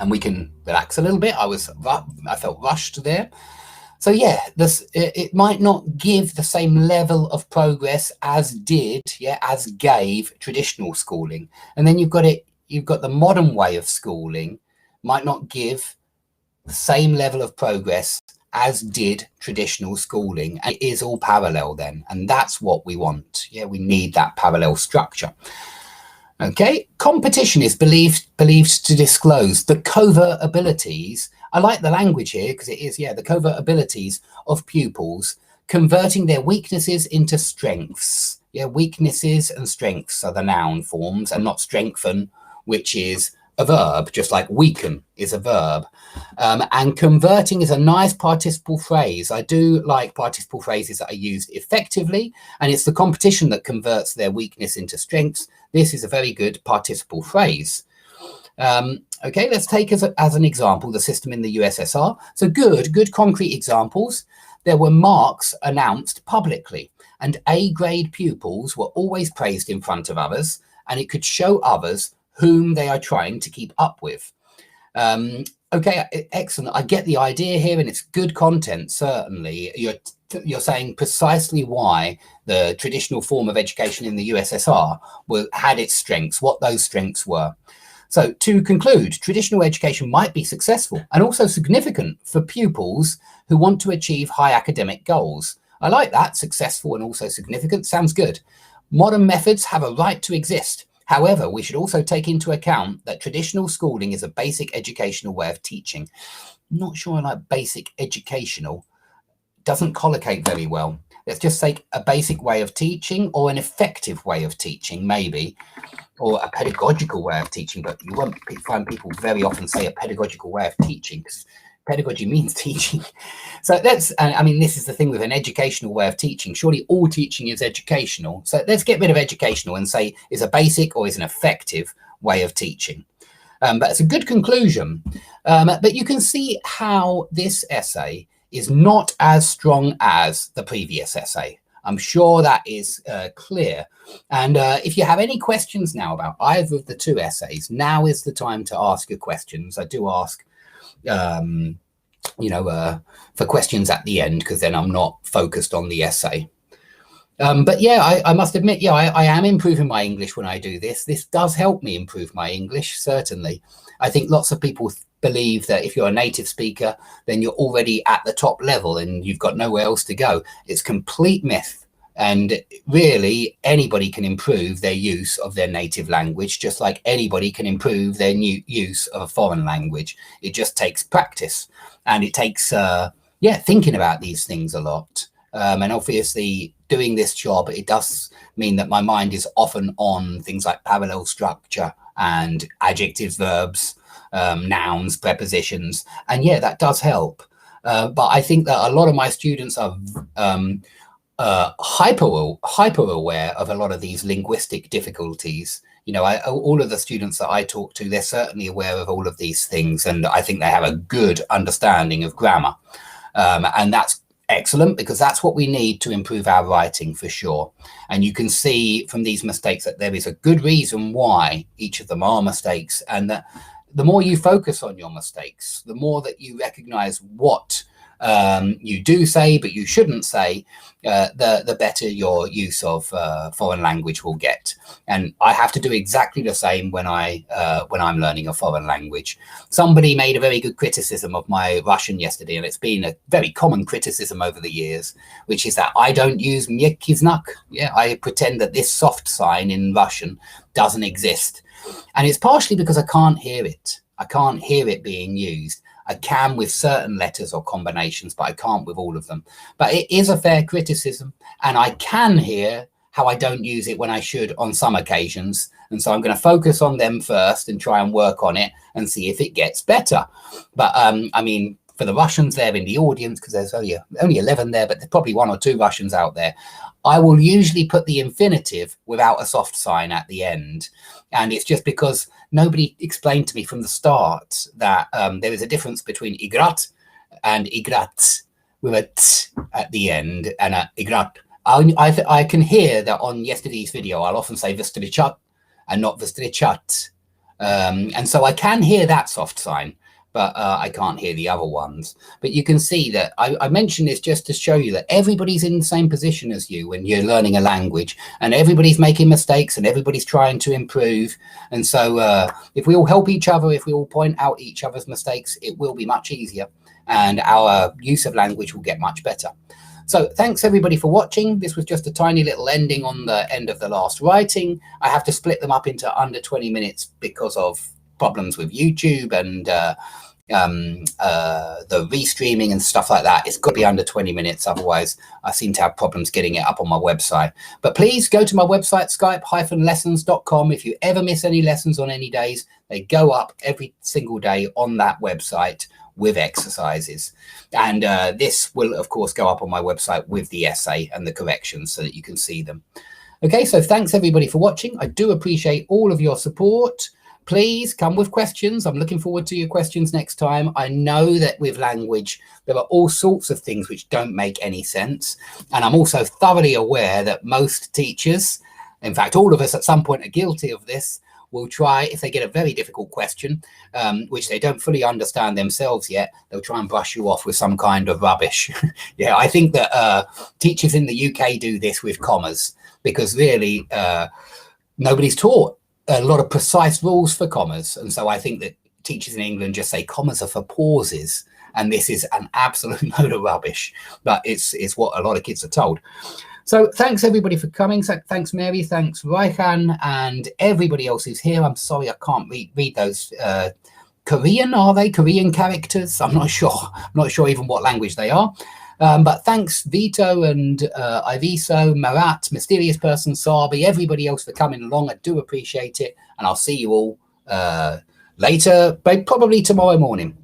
and we can relax a little bit. I felt rushed there. So yeah, it might not give the same level of progress as gave traditional schooling. And then you've got the modern way of schooling might not give the same level of progress as did traditional schooling. And it is all parallel then. And that's what we want. Yeah, we need that parallel structure. Okay, competition is believed to disclose the covert abilities. I like the language here because it is, the covert abilities of pupils, converting their weaknesses into strengths. Yeah, weaknesses and strengths are the noun forms and not strengthen, which is a verb, just like weaken is a verb. And converting is a nice participle phrase. I do like participle phrases that are used effectively, and it's the competition that converts their weakness into strengths. This is a very good participle phrase. Okay, let's take as an example the system in the USSR. So good concrete examples. There were marks announced publicly, and A-grade pupils were always praised in front of others, and it could show others whom they are trying to keep up with. Okay, excellent. I get the idea here, and it's good content, certainly. You're saying precisely why the traditional form of education in the USSR had its strengths, what those strengths were. So to conclude, traditional education might be successful and also significant for pupils who want to achieve high academic goals. I like that, successful and also significant, sounds good. Modern methods have a right to exist. However, we should also take into account that traditional schooling is a basic educational way of teaching. I'm not sure I like basic educational. Doesn't collocate very well. Let's just say a basic way of teaching or an effective way of teaching, maybe, or a pedagogical way of teaching, but you won't find people very often say a pedagogical way of teaching because pedagogy means teaching. So I mean, this is the thing with an educational way of teaching. Surely all teaching is educational. So let's get rid of educational and say is a basic or is an effective way of teaching. But it's a good conclusion. But you can see how this essay is not as strong as the previous essay. I'm sure that is clear. And if you have any questions now about either of the two essays, now is the time to ask your questions. I do ask, for questions at the end, because then I'm not focused on the essay. But yeah, I must admit, I am improving my English when I do this. This does help me improve my English, certainly. I think lots of people believe that if you're a native speaker, then you're already at the top level and you've got nowhere else to go. It's complete myth. And really, anybody can improve their use of their native language, just like anybody can improve their use of a foreign language. It just takes practice, and it takes, thinking about these things a lot. And obviously, doing this job, it does mean that my mind is often on things like parallel structure and adjectives, verbs, nouns, prepositions. And yeah, that does help. But I think that a lot of my students are hyper aware of a lot of these linguistic difficulties. All of the students that I talk to, they're certainly aware of all of these things, and I think they have a good understanding of grammar. And that's excellent, because that's what we need to improve our writing for sure. And you can see from these mistakes that there is a good reason why each of them are mistakes, and that the more you focus on your mistakes, the more that you recognize what you do say but you shouldn't say, the better your use of foreign language will get. And I have to do exactly the same when I'm learning a foreign language. Somebody made a very good criticism of my Russian yesterday, and it's been a very common criticism over the years, which is that I don't use myekký znak. Yeah, I pretend that this soft sign in Russian doesn't exist. And it's partially because I can't hear it. I can't hear it being used. I can with certain letters or combinations, but I can't with all of them. But it is a fair criticism, and I can hear how I don't use it when I should on some occasions. And so I'm going to focus on them first and try and work on it and see if it gets better. But I mean, for the Russians there in the audience, because there's only 11 there, but there's probably 1 or 2 Russians out there, I will usually put the infinitive without a soft sign at the end. And it's just because nobody explained to me from the start that there is a difference between igrat and igrat with a t at the end and a igrat. I can hear that on yesterday's video, I'll often say vstrichat and not vstrichat. And so I can hear that soft sign, but I can't hear the other ones. But you can see that I mentioned this just to show you that everybody's in the same position as you when you're learning a language, and everybody's making mistakes and everybody's trying to improve. And so if we all help each other, if we all point out each other's mistakes, it will be much easier and our use of language will get much better. So thanks everybody for watching. This was just a tiny little ending on the end of the last writing. I have to split them up into under 20 minutes because of problems with YouTube and the restreaming and stuff like that. It's got to be under 20 minutes. Otherwise, I seem to have problems getting it up on my website. But please go to my website, skype-lessons.com. If you ever miss any lessons on any days, they go up every single day on that website with exercises. And this will, of course, go up on my website with the essay and the corrections so that you can see them. Okay, so thanks everybody for watching. I do appreciate all of your support. Please come with questions. I'm looking forward to your questions next time. I know that with language, there are all sorts of things which don't make any sense. And I'm also thoroughly aware that most teachers, in fact, all of us at some point are guilty of this, will try, if they get a very difficult question, which they don't fully understand themselves yet, they'll try and brush you off with some kind of rubbish. Yeah, I think that teachers in the UK do this with commas, because really nobody's taught a lot of precise rules for commas. And so I think that teachers in England just say commas are for pauses. And this is an absolute load of rubbish, but it's what a lot of kids are told. So thanks everybody for coming. So thanks Mary, thanks Raihan, and everybody else who's here. I'm sorry I can't read those Korean, are they? Korean characters? I'm not sure. I'm not sure even what language they are. But thanks Vito and Iviso, Marat, Mysterious Person, Sabi, everybody else for coming along. I do appreciate it. And I'll see you all later, probably tomorrow morning.